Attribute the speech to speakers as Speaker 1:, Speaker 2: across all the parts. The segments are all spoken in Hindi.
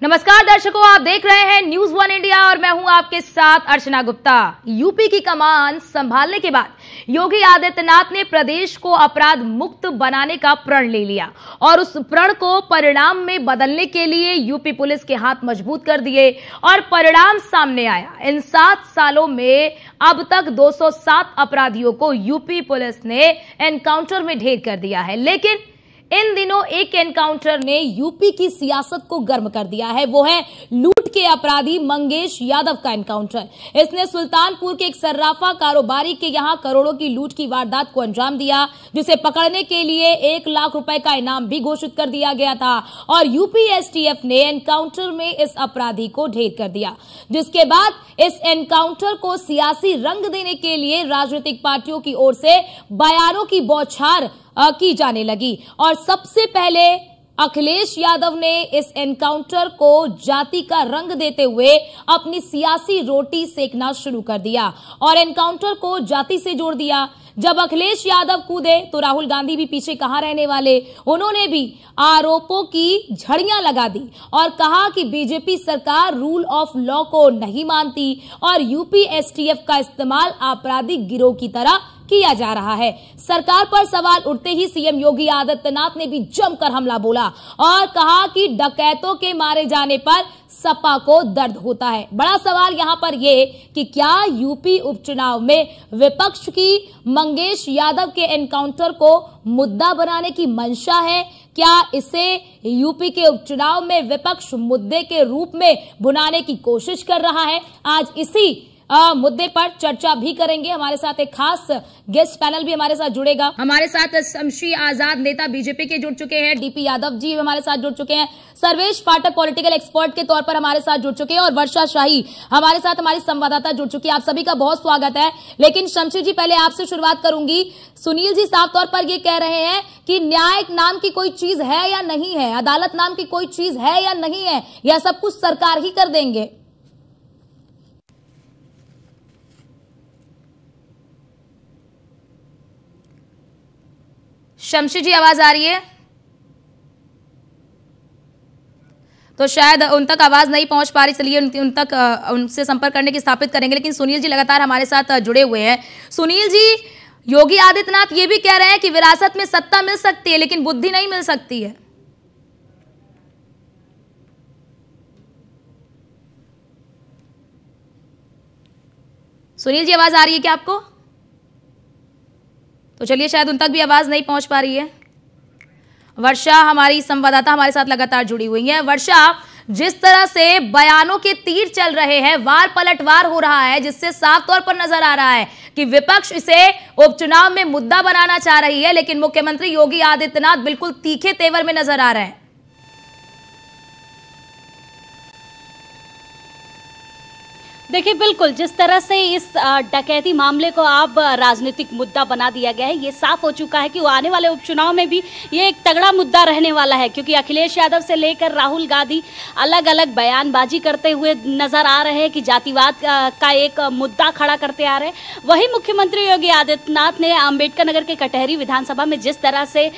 Speaker 1: नमस्कार दर्शकों, आप देख रहे हैं न्यूज वन इंडिया और मैं हूं आपके साथ अर्चना गुप्ता। यूपी की कमान संभालने के बाद योगी आदित्यनाथ ने प्रदेश को अपराध मुक्त बनाने का प्रण ले लिया और उस प्रण को परिणाम में बदलने के लिए यूपी पुलिस के हाथ मजबूत कर दिए और परिणाम सामने आया। इन 7 सालों में अब तक 207 अपराधियों को यूपी पुलिस ने एनकाउंटर में ढेर कर दिया है। लेकिन इन दिनों एक एनकाउंटर ने यूपी की सियासत को गर्म कर दिया है। वो है लूट के अपराधी मंगेश यादव का एनकाउंटर। इसने सुल्तानपुर के एक सर्राफा कारोबारी के यहां करोड़ों की लूट की वारदात को अंजाम दिया, जिसे पकड़ने के लिए 1 लाख रुपए का इनाम भी घोषित कर दिया गया था और यूपी एसटीएफ ने एनकाउंटर में इस अपराधी को ढेर कर दिया। जिसके बाद इस एनकाउंटर को सियासी रंग देने के लिए राजनीतिक पार्टियों की ओर से बयानों की बौछार की जाने लगी और सबसे पहले अखिलेश यादव ने इस एनकाउंटर को जाति का रंग देते हुए अपनी सियासी रोटी सेकना शुरू कर दिया और एनकाउंटर को जाति से जोड़ दिया। जब अखिलेश यादव कूदे तो राहुल गांधी भी पीछे कहां रहने वाले। उन्होंने भी आरोपों की झड़ियां लगा दी और कहा कि बीजेपी सरकार रूल ऑफ लॉ को नहीं मानती और यूपी एसटीएफ का इस्तेमाल आपराधिक गिरोह की तरह किया जा रहा है। सरकार पर सवाल उठते ही सीएम योगी आदित्यनाथ ने भी जमकर हमला बोला और कहा कि डकैतों के मारे जाने पर सपा को दर्द होता है। बड़ा सवाल यहां पर यह कि क्या यूपी उपचुनाव में विपक्ष की मंगेश यादव के एनकाउंटर को मुद्दा बनाने की मंशा है? क्या इसे यूपी के उपचुनाव में विपक्ष मुद्दे के रूप में भुनाने की कोशिश कर रहा है? आज इसी मुद्दे पर चर्चा भी करेंगे। हमारे साथ एक खास गेस्ट पैनल भी हमारे साथ जुड़ेगा। हमारे साथ शमशी आजाद नेता बीजेपी के जुड़ चुके हैं, डीपी यादव जी हमारे साथ जुड़ चुके हैं, सर्वेश पाठक पॉलिटिकल एक्सपर्ट के तौर पर हमारे साथ जुड़ चुके हैं और वर्षा शाही हमारे साथ हमारी संवाददाता जुड़ चुकी है। आप सभी का बहुत स्वागत है। लेकिन शमशी जी, पहले आपसे शुरुआत करूंगी। सुनील जी साफ तौर पर ये कह रहे हैं कि न्याय नाम की कोई चीज है या नहीं है, अदालत नाम की कोई चीज है या नहीं है, यह सब कुछ सरकार ही कर देंगे। शमशी जी, आवाज आ रही है? तो शायद उन तक आवाज नहीं पहुंच पा रही। चलिए उन तक उनसे संपर्क करने की स्थापित करेंगे। लेकिन सुनील जी लगातार हमारे साथ जुड़े हुए हैं। सुनील जी, योगी आदित्यनाथ ये भी कह रहे हैं कि विरासत में सत्ता मिल सकती है लेकिन बुद्धि नहीं मिल सकती है। सुनील जी, आवाज आ रही है क्या आपको? तो चलिए, शायद उन तक भी आवाज नहीं पहुंच पा रही है। वर्षा हमारी संवाददाता हमारे साथ लगातार जुड़ी हुई है। वर्षा, जिस तरह से बयानों के तीर चल रहे हैं, वार पलटवार हो रहा है, जिससे साफ तौर पर नजर आ रहा है कि विपक्ष इसे उपचुनाव में मुद्दा बनाना चाह रही है, लेकिन मुख्यमंत्री योगी आदित्यनाथ बिल्कुल तीखे तेवर में नजर आ रहे हैं।
Speaker 2: देखिए, बिल्कुल जिस तरह से इस डकैती मामले को अब राजनीतिक मुद्दा बना दिया गया है, ये साफ हो चुका है कि वो आने वाले उपचुनाव में भी ये एक तगड़ा मुद्दा रहने वाला है, क्योंकि अखिलेश यादव से लेकर राहुल गांधी अलग अलग बयानबाजी करते हुए नजर आ रहे हैं कि जातिवाद का एक मुद्दा खड़ा करते आ रहे हैं। वही मुख्यमंत्री योगी आदित्यनाथ ने अम्बेडकर नगर के कटहरी विधानसभा में जिस तरह से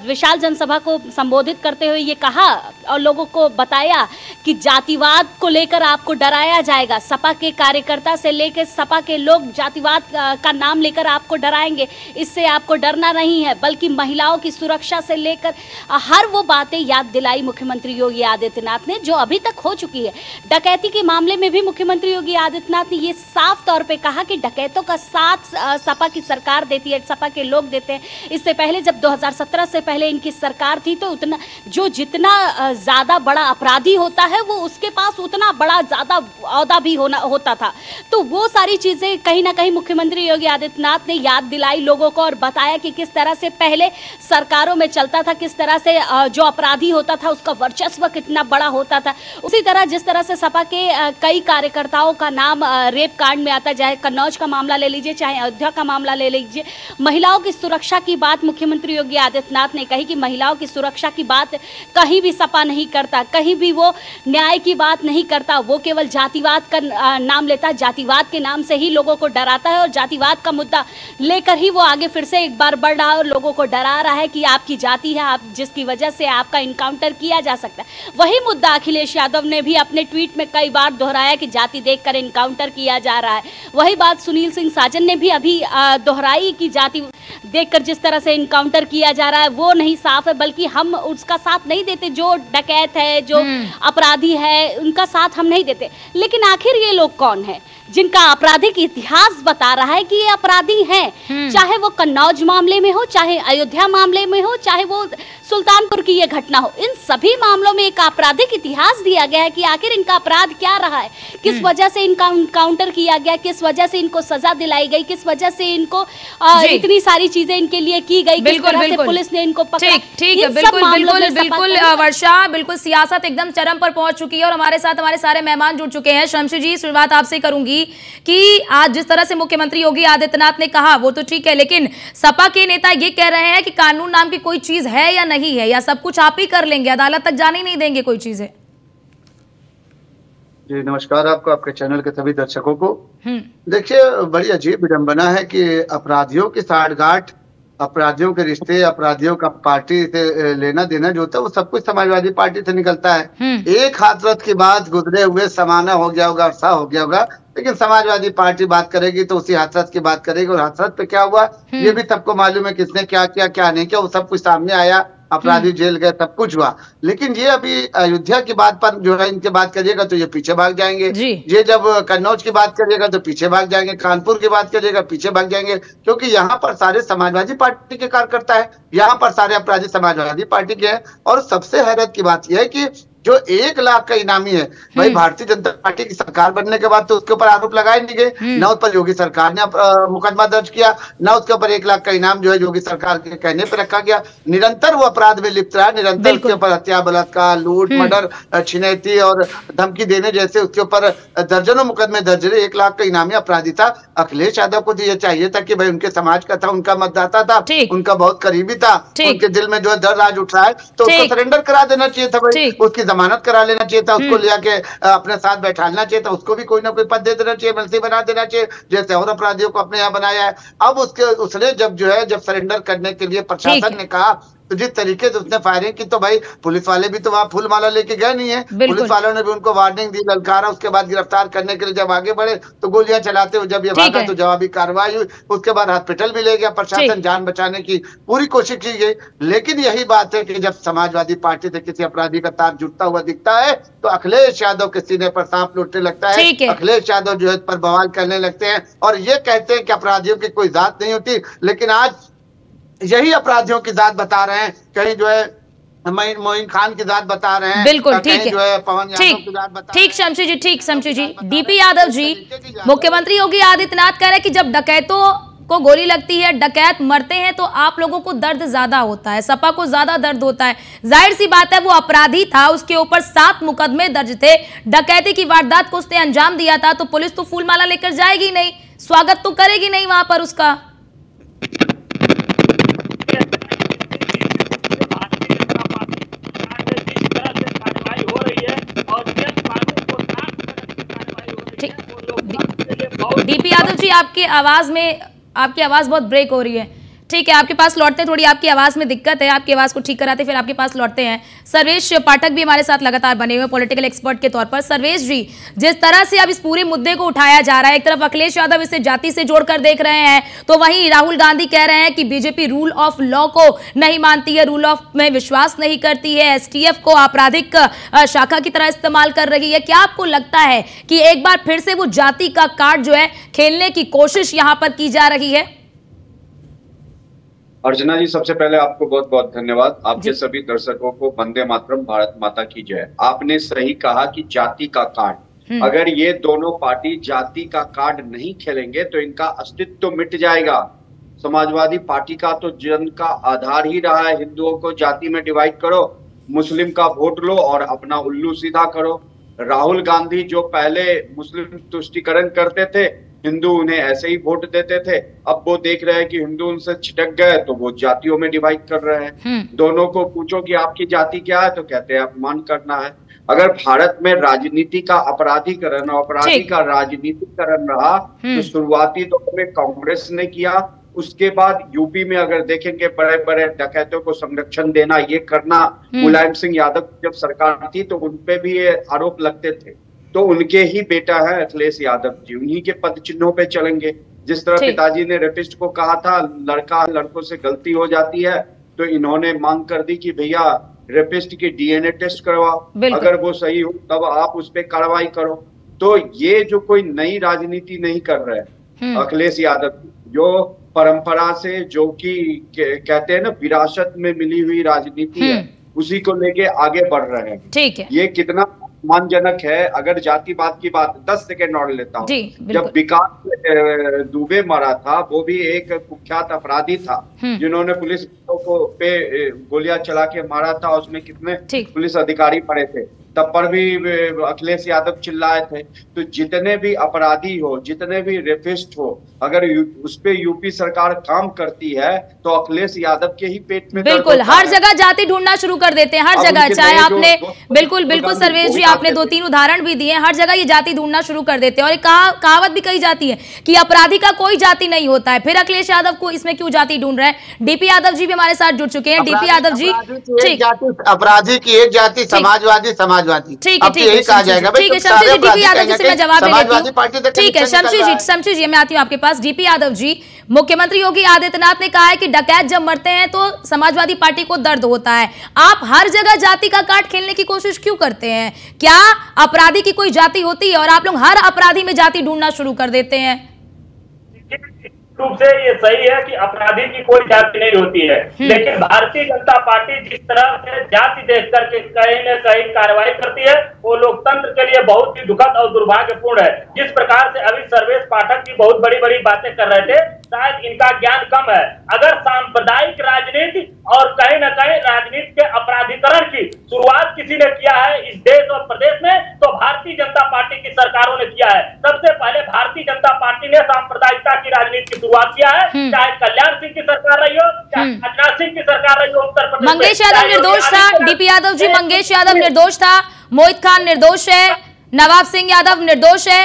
Speaker 2: विशाल जनसभा को संबोधित करते हुए ये कहा और लोगों को बताया कि जातिवाद को लेकर आपको डराया जाएगा, सपा के कार्यकर्ता से लेकर सपा के लोग जातिवाद का नाम लेकर आपको डराएंगे, इससे आपको डरना नहीं है, बल्कि महिलाओं की सुरक्षा से लेकर हर वो बातें याद दिलाई मुख्यमंत्री योगी आदित्यनाथ ने जो अभी तक हो चुकी है। डकैती के मामले में भी मुख्यमंत्री योगी आदित्यनाथ ने ये साफ तौर पे कहा कि डकैतों का साथ सपा की सरकार देती है, सपा के लोग देते हैं। इससे पहले जब 2017 से पहले इनकी सरकार थी तो जितना ज्यादा बड़ा अपराधी होता है वो उसके पास उतना बड़ा ज्यादा औहदा भी होता था। तो वो सारी चीजें कहीं ना कहीं मुख्यमंत्री योगी आदित्यनाथ ने याद दिलाई लोगों को और बताया कि किस तरह से पहले सरकारों में चलता था, किस तरह से जो अपराधी होता था उसका वर्चस्व कितना बड़ा होता था। उसी तरह जिस तरह से सपा के कई कार्यकर्ताओं का नाम रेप कांड में आता है, चाहे कन्नौज का मामला ले लीजिए, चाहे अयोध्या का मामला ले लीजिए। महिलाओं की सुरक्षा की बात मुख्यमंत्री योगी आदित्यनाथ ने कही कि महिलाओं की सुरक्षा की बात कहीं भी सपा नहीं करता, कहीं भी वो न्याय की बात नहीं करता, वो केवल जातिवाद का नाम लेता है, जातिवाद के नाम से ही लोगों को डराता है और जातिवाद का मुद्दा लेकर ही वो आगे फिर से एक बार बढ़ रहा है और लोगों को डरा रहा है कि आपकी जाति है, आप जिसकी वजह से आपका इनकाउंटर किया जा सकता है। वही मुद्दा अखिलेश यादव ने भी अपने ट्वीट में कई बार दोहराया कि जाति देखकर इनकाउंटर किया जा रहा है। वही बात सुनील सिंह साजन ने भी अभी दोहराई कि जाति देखकर जिस तरह से इनकाउंटर किया जा रहा है वो नहीं साफ है, बल्कि हम उसका साथ नहीं देते। जो डकैत है, जो अपराधी है, उनका साथ हम नहीं देते। लेकिन आखिर ये लोग कौन है जिनका आपराधिक इतिहास बता रहा है कि ये अपराधी हैं? चाहे वो कन्नौज मामले में हो, चाहे अयोध्या मामले में हो, चाहे वो सुल्तानपुर की ये घटना हो, इन सभी मामलों में एक आपराधिक इतिहास दिया गया है कि आखिर इनका अपराध क्या रहा है, किस वजह से इनका इनकाउंटर किया गया, किस वजह से इनको सजा दिलाई गई, किस वजह से इनको इतनी सारी चीजें इनके लिए की गई, किस तरह से पुलिस ने इनको पकड़ा।
Speaker 1: ठीक है, बिल्कुल वर्षा, बिल्कुल सियासत एकदम चरम पर पहुंच चुकी है और हमारे साथ हमारे सारे मेहमान जुड़ चुके हैं। शमशी जी, शुरुआत आपसे करूंगी कि आज जिस तरह से मुख्यमंत्री योगी आदित्यनाथ ने कहा वो तो ठीक है, लेकिन सपा के नेता ये कह रहे हैं कि कानून नाम की कोई चीज है या नहीं है, या सब कुछ आप ही कर लेंगे, अदालत तक जाने नहीं देंगे कोई चीजें।
Speaker 3: जी नमस्कार आपको, आपके चैनल के सभी दर्शकों को। देखिए, बड़ी अजीब विडंबना है कि अपराधियों की साठगांठ, अपराधियों के रिश्ते, अपराधियों का पार्टी से लेना देना जो होता है वो सब कुछ समाजवादी पार्टी से निकलता है। एक हाथरस की बात गुजरे हुए समाना हो गया होगा, अरसा हो गया होगा, लेकिन समाजवादी पार्टी बात करेगी तो उसी हाथरस की बात करेगी। और हाथरस पे क्या हुआ ये भी सबको मालूम है, किसने क्या किया क्या नहीं किया, वो सब कुछ सामने आया, अपराधी जेल गए, सब कुछ हुआ। लेकिन ये अभी अयोध्या की बात पर जो है इनके बात करिएगा तो ये पीछे भाग जाएंगे, ये जब कन्नौज की बात करिएगा तो पीछे भाग जाएंगे, कानपुर की बात करिएगा पीछे भाग जाएंगे, क्योंकि यहाँ पर सारे समाजवादी पार्टी के कार्यकर्ता है, यहाँ पर सारे अपराधी समाजवादी पार्टी के हैं। और सबसे हैरत की बात यह है कि जो 1 लाख का इनामी है भाई, भारतीय जनता पार्टी की सरकार बनने के बाद तो उसके ऊपर आरोप लगाए नहीं गए, न उस पर योगी सरकार ने मुकदमा दर्ज किया, न उसके ऊपर 1 लाख का इनाम जो है योगी सरकार के कहने पर रखा गया। निरंतर वो अपराध में लिप्त रहा, निरंतर उसके ऊपर हत्या, बलात्कार, लूट, मर्डर, छिनैती और धमकी देने जैसे उसके ऊपर दर्जनों मुकदमे दर्ज रहे। 1 लाख का इनामी अपराधी था। अखिलेश यादव को तो ये चाहिए था कि भाई उनके समाज का था, उनका मतदाता था, उनका बहुत करीबी था, उनके दिल में जो है दर्द आज उठ रहा है तो उसको सरेंडर करा देना चाहिए था भाई, उसकी जमानत करा लेना चाहिए था, उसको ले आके अपने साथ बैठाना चाहिए था, उसको भी कोई ना कोई पद दे देना चाहिए, मंत्री बना देना चाहिए, जैसे और अपराधियों को अपने यहाँ बनाया है। अब उसने जब सरेंडर करने के लिए प्रशासन ने कहा तो जिस तरीके से उसने फायरिंग की तो भाई पुलिस वाले भी तो वहां फूल माला लेके गए नहीं है, पुलिस वालों ने भी उनको वार्निंग दी, ललकारा, उसके बाद गिरफ्तार करने के लिए जब आगे बढ़े तो गोलियां चलाते हुए जब ये भागा तो जवाबी कार्रवाई हुई, उसके बाद हॉस्पिटल भी ले गया प्रशासन, जान बचाने की पूरी कोशिश की गई। लेकिन यही बात है कि जब समाजवादी पार्टी से किसी अपराधी का तार जुड़ता हुआ दिखता है तो अखिलेश यादव के सीने पर सांप लौटने लगता है, अखिलेश यादव जो है पर बवाल करने लगते हैं और ये कहते हैं कि अपराधियों की कोई जात नहीं होती। लेकिन आज यही अपराधियों की जात बता रहे हैं, कहीं जो है मोइन खान की जात बता रहे हैं,
Speaker 1: बिल्कुल ठीक है,
Speaker 3: जो है पवन यादव की जात बता,
Speaker 1: ठीक शमशी जी, ठीक शमशी जी। डीपी यादव जी, मुख्यमंत्री योगी आदित्यनाथ कह रहे हैं कि जब डकैतों को गोली लगती है, डकैत मरते हैं तो आप लोगों को दर्द ज्यादा होता है, सपा को ज्यादा दर्द होता है। जाहिर सी बात है वो अपराधी था, उसके ऊपर 7 मुकदमे दर्ज थे, डकैती की वारदात को उसने अंजाम दिया था, तो पुलिस तो फूलमाला लेकर जाएगी नहीं, स्वागत तो करेगी नहीं वहां पर उसका। डीपी यादव जी, आपकी आवाज बहुत ब्रेक हो रही है। ठीक है, आपके पास लौटते हैं, थोड़ी आपकी आवाज में दिक्कत है, आपकी आवाज को ठीक कराते फिर आपके पास लौटते हैं। सर्वेश पाठक भी हमारे साथ लगातार बने हुए पॉलिटिकल एक्सपर्ट के तौर पर। सर्वेश जी, जिस तरह से अब इस पूरे मुद्दे को उठाया जा रहा है, एक तरफ अखिलेश यादव इसे जाति से जोड़कर देख रहे हैं, तो वहीं राहुल गांधी कह रहे हैं कि बीजेपी रूल ऑफ लॉ को नहीं मानती है, रूल ऑफ में विश्वास नहीं करती है, एसटीएफ को आपराधिक शाखा की तरह इस्तेमाल कर रही है। क्या आपको लगता है कि एक बार फिर से वो जाति का कार्ड जो है खेलने की कोशिश यहां पर की जा रही है?
Speaker 4: अर्चना जी, सबसे पहले आपको बहुत बहुत धन्यवाद। आपके सभी दर्शकों को वंदे मातरम, भारत माता की जय। आपने सही कहा कि जाति का कार्ड, अगर ये दोनों पार्टी जाति का कार्ड नहीं खेलेंगे तो इनका अस्तित्व तो मिट जाएगा। समाजवादी पार्टी का तो जन का आधार ही रहा है, हिंदुओं को जाति में डिवाइड करो, मुस्लिम का वोट लो और अपना उल्लू सीधा करो। राहुल गांधी जो पहले मुस्लिम तुष्टिकरण करते थे, हिंदू उन्हें ऐसे ही वोट देते थे, अब वो देख रहे हैं कि हिंदू उनसे छिटक गए तो वो जातियों में डिवाइड कर रहे हैं। दोनों को पूछो कि आपकी जाति क्या है तो कहते हैं अपमान करना है। अगर भारत में राजनीति का अपराधीकरण और अपराधी का राजनीतिकरण रहा तो शुरुआती दौर में कांग्रेस ने किया, उसके बाद यूपी में अगर देखेंगे बड़े बड़े डकैतों को संरक्षण देना, ये करना, मुलायम सिंह यादव जब सरकार थी तो उनपे भी ये आरोप लगते थे। तो उनके ही बेटा है अखिलेश यादव जी, उन्हीं के पद चिन्हों पे चलेंगे। जिस तरह पिताजी ने रेपिस्ट को कहा था लड़का लड़कों से गलती हो जाती है, तो इन्होंने मांग कर दी कि भैया रेपिस्ट की डीएनए टेस्ट करवाओ, अगर वो सही हो तब आप उस पर कार्रवाई करो। तो ये जो कोई नई राजनीति नहीं कर रहे अखिलेश यादव, जो परंपरा से, जो कि कहते हैं ना विरासत में मिली हुई राजनीति है, उसी को लेके आगे बढ़ रहे हैं। ठीक है, ये कितना सम्मानजनक है। अगर जातिवाद की बात 10 सेकेंड और लेता हूँ, जब विकास दुबे मरा था, वो भी एक कुख्यात अपराधी था जिन्होंने पुलिस को पे गोलियां चला के मारा था, उसमें कितने पुलिस अधिकारी पड़े थे, तब पर भी अखिलेश यादव चिल्लाए थे। तो जितने भी अपराधी हो, जितने भी रेपिस्ट हो, अगर उस पे यूपी सरकार काम करती है तो अखिलेश यादव के ही पेट में
Speaker 1: बिल्कुल हर जगह जाति ढूंढना शुरू कर देते हैं, हर जगह। चाहे आपने बिल्कुल बिल्कुल सर्वेश जी, आपने 2-3 उदाहरण भी दिए, हर जगह ये जाति ढूंढना शुरू कर देते हैं। और एक कहावत भी कही जाती है कि अपराधी का कोई जाति नहीं होता है। फिर अखिलेश यादव को इसमें क्यों जाति ढूंढ रहे हैं? डीपी यादव जी भी हमारे साथ जुड़ चुके हैं। डीपी यादव जी,
Speaker 3: अपराधी की एक जाति समाजवादी,
Speaker 1: ठीक है, कहा जाएगा। ठीक है शमशी जी, डीपी यादव जी से मैं जवाब ले लेती हूं। ठीक है शमशी जी, मैं आती हूं आपके पास। डीपी यादव जी, मुख्यमंत्री योगी आदित्यनाथ ने कहा है कि डकैत जब मरते हैं तो समाजवादी पार्टी को दर्द होता है। आप हर जगह जाति का कार्ड खेलने की कोशिश क्यों करते हैं? क्या अपराधी की कोई जाति होती है और आप लोग हर अपराधी में जाति ढूंढना शुरू कर देते हैं?
Speaker 5: रूप से ये सही है कि अपराधी की कोई जाति नहीं होती है, लेकिन भारतीय जनता पार्टी जिस तरह से जाति देख करके कहीं न कहीं कार्रवाई करती है, वो लोकतंत्र के लिए बहुत ही दुखद और दुर्भाग्यपूर्ण है। जिस प्रकार से अभी सर्वेश पाठक की बहुत बड़ी बड़ी बातें कर रहे थे, शायद इनका ज्ञान कम है। अगर सांप्रदायिक राजनीति और कहीं न कहीं राजनीति के अपराधीकरण की शुरुआत किसी ने किया है इस देश और प्रदेश में, तो भारतीय जनता पार्टी की सरकारों ने किया है। सबसे पहले भारतीय जनता पार्टी ने सांप्रदायिकता की राजनीति की शुरुआत किया है, चाहे कल्याण सिंह की सरकार रही हो, चाहे राजनाथ सिंह की सरकार रही हो उत्तर प्रदेश।
Speaker 1: मंगेश यादव निर्दोष था, डीपी यादव जी, मंगेश यादव निर्दोष था, मोहित खान निर्दोष है, नवाब सिंह यादव निर्दोष है।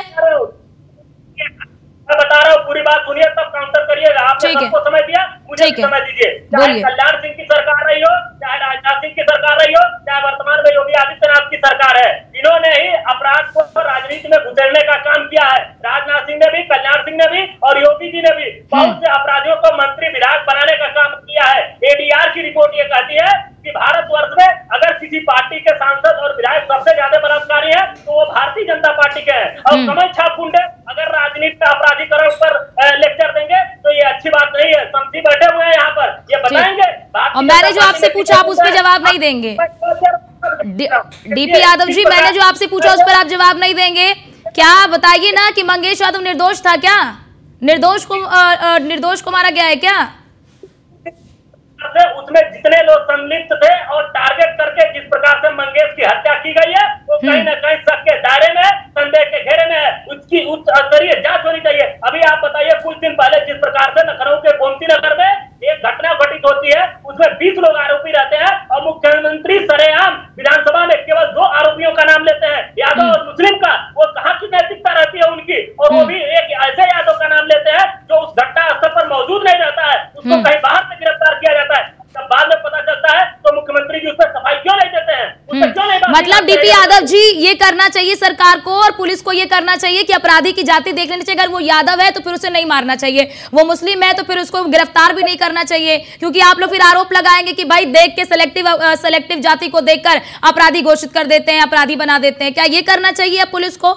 Speaker 5: मैं बता रहा हूँ, पूरी बात सुनिए तब काउंटर करिएगा। आपने सबको समय दिया, मुझे समय दीजिए। चाहे कल्याण सिंह की सरकार रही हो, चाहे राजनाथ सिंह की सरकार रही हो, चाहे वर्तमान में योगी आदित्यनाथ की सरकार है, इन्होंने ही अपराध को राजनीति में घुसेड़ने का काम किया है। राजनाथ सिंह ने भी, कल्याण सिंह ने भी और योगी जी ने भी बहुत से अपराधियों को मंत्री विधायक बनाने का काम किया है। एडीआर की रिपोर्ट ये कहती है कि भारतवर्ष में अगर किसी पार्टी के सांसद और विधायक सबसे ज्यादा बलात्कारी है तो वो भारतीय जनता पार्टी के हैं। और कमल छाप गुंडे अगर राजनीति का अपराधीकरण पर लेक्चर देंगे तो ये अच्छी बात नहीं है। शमशी बैठे हुए हैं यहाँ पर, ये बताएंगे।
Speaker 1: और मैंने जो आपसे पूछा आप उस पर जवाब नहीं देंगे। डीपी यादव जी, मैंने जो आपसे पूछा उस पर आप जवाब नहीं देंगे। क्या बताइए ना कि मंगेश यादव निर्दोष था क्या? निर्दोष को मारा गया है क्या?
Speaker 5: उसमें जितने लोग संलिप्त थे और टारगेट करके जिस प्रकार से मंगेश की हत्या की गई है, वो कहीं न कहीं शक के दायरे में, संदेह के घेरे में है। उसकी उच्च स्तरीय जांच होनी चाहिए। अभी आप बताइए, कुछ दिन पहले जिस प्रकार से लखनऊ के गोमती नगर में एक घटना घटित होती है, उसमें 20 लोग आरोपी रहते हैं और मुख्यमंत्री सरेआम विधानसभा में केवल 2 आरोपियों का नाम लेते हैं, यादव और मुस्लिम का। वो कहाँ की नैतिकता रहती है उनकी? और वो भी एक ऐसे यादव का नाम लेते हैं जो उस घटना स्थल पर मौजूद नहीं रहता है, उसको कहीं बाहर से गिरफ्तार किया जाता है। जब बाद में पता चलता है तो मुख्यमंत्री जी उस पर सफाई क्यों नहीं देते हैं? उस पर क्यों नहीं?
Speaker 1: मतलब डीपी यादव जी, ये करना चाहिए सरकार को और पुलिस को, ये करना चाहिए कि अपराधी की जाति देख लेनी चाहिए। अगर वो यादव है तो फिर उसे नहीं मारना चाहिए, वो मुस्लिम है तो फिर उसको गिरफ्तार भी नहीं करना चाहिए, क्योंकि आप लोग फिर आरोप लगाएंगे कि भाई देख के सेलेक्टिव जाति को देखकर अपराधी घोषित कर देते हैं, अपराधी बना देते हैं। क्या ये करना चाहिए पुलिस को?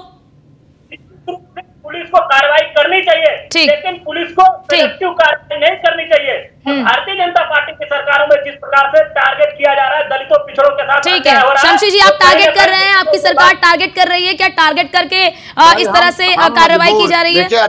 Speaker 5: पुलिस को कार्रवाई करनी चाहिए, लेकिन पुलिस को सेलेक्टिव कार्रवाई नहीं करनी चाहिए। भारतीय जनता पार्टी की सरकारों में जिस प्रकार से टारगेट किया जा रहा है दलितों पिछड़ों के साथ,
Speaker 1: ठीक है शमशी जी, आप टारगेट कर रहे हैं, आपकी सरकार टारगेट कर रही है, क्या टारगेट करके इस तरह से कार्रवाई की जा रही है?
Speaker 3: देखिए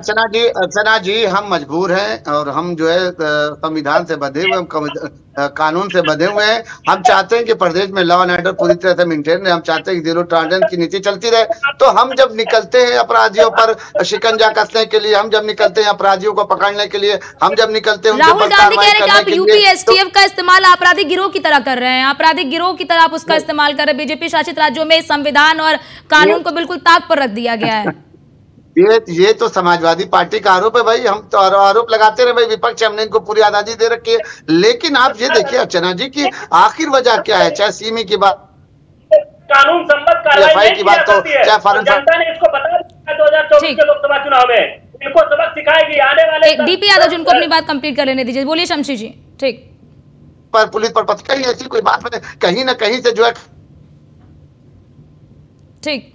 Speaker 3: अर्चना जी, हम मजबूर हैं और हम जो है संविधान से बंधे हुए, कानून से बंधे हुए हैं। हम चाहते हैं कि प्रदेश में लॉ एंड ऑर्डर पूरी तरह से मेंटेन रहे। हम चाहते हैं कि 0 टॉलरेंस की नीति चलती रहे। तो हम जब निकलते हैं अपराधियों पर शिकंजा कसने के लिए, हम जब निकलते हैं अपराधियों को पकड़ने के लिए, हम जब निकलते हैं उनके पर कार्रवाई
Speaker 1: कह रहे हैं कि आप यूपी एसटीएफ का इस्तेमाल आपराधिक गिरोह की तरह कर रहे हैं, आपराधिक गिरोह की तरह आप उसका इस्तेमाल कर रहे हैं। बीजेपी शासित राज्यों में संविधान और कानून को बिल्कुल ताक पर रख दिया गया है।
Speaker 3: ये तो समाजवादी पार्टी का आरोप है भाई, हम तो आरोप लगाते रहे भाई, विपक्ष हमने इनको पूरी आजादी दे रखी है। लेकिन आप ये देखिए अर्चना जी की आखिर वजह क्या है, चाहे सीमी की बात,
Speaker 5: कानून सम्मत कार्रवाई की बात तो जनता ने इसको बता दिया 2024 के लोकसभा चुनाव में, इनको सबक सिखाएगी आने वाले।
Speaker 1: डीपी यादव जी, उनको अपनी बात कंप्लीट कर लेने दीजिए, बोलिए शमशी जी। ठीक,
Speaker 3: पर पुलिस पर पता ही ऐसी कोई बात कहीं ना कहीं से जो है
Speaker 1: ठीक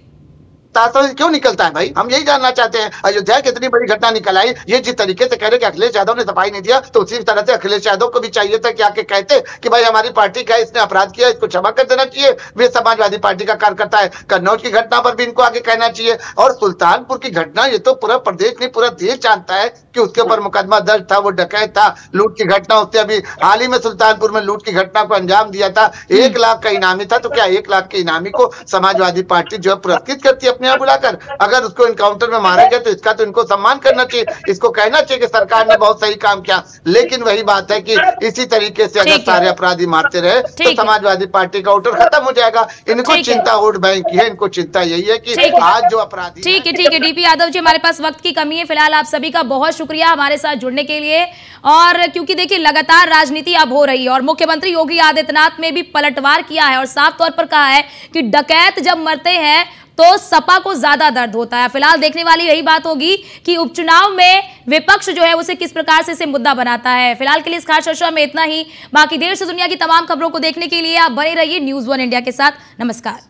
Speaker 3: क्यों निकलता है भाई, हम यही जानना चाहते हैं। अयोध्या की इतनी बड़ी घटना निकल आई, ये जिस तरीके से कह रहे कि अखिलेश यादव ने सफाई नहीं दिया, तो उसी तरह से अखिलेश यादव को भी चाहिए था कि आके कहते कि भाई हमारी पार्टी का इसने अपराध किया, इसको क्षमा कर देना चाहिए। वे समाजवादी पार्टी का कार्यकर्ता है, कन्नौज की घटना पर भी इनको आगे कहना चाहिए। और सुल्तानपुर की घटना, ये तो पूरा प्रदेश नहीं पूरा देश जानता है कि उसके ऊपर मुकदमा दर्ज था, वो डकैत था, लूट की घटना। उससे अभी हाल ही में सुल्तानपुर में लूट की घटना को अंजाम दिया था, 1 लाख का इनामी था। तो क्या 1 लाख के इनामी को समाजवादी पार्टी जो है पुरस्कृत करती है अपने यहाँ बुलाकर? अगर उसको इनकाउंटर में मारा गया तो इसका तो इनको सम्मान करना चाहिए, इसको कहना चाहिए कि सरकार ने बहुत सही काम किया। लेकिन वही बात है कि इसी तरीके से अगर सारे अपराधी मारते रहे तो समाजवादी पार्टी का वोटर खत्म हो जाएगा। इनको चिंता वोट बैंक की है, इनको चिंता यही है कि आज जो अपराधी।
Speaker 1: ठीक है डीपी यादव जी, हमारे पास वक्त की कमी है फिलहाल। आप सभी का बहुत शुक्रिया हमारे साथ जुड़ने के लिए। और क्योंकि देखिए लगातार राजनीति अब हो रही है और मुख्यमंत्री योगी आदित्यनाथ ने भी पलटवार किया है और साफ तौर पर कहा है कि डकैत जब मरते हैं तो सपा को ज्यादा दर्द होता है। फिलहाल देखने वाली यही बात होगी कि उपचुनाव में विपक्ष जो है उसे किस प्रकार से इसे मुद्दा बनाता है। फिलहाल के लिए इस खास चर्चा में इतना ही। बाकी देश से दुनिया की तमाम खबरों को देखने के लिए आप बने रहिए न्यूज़ 1 इंडिया के साथ। नमस्कार।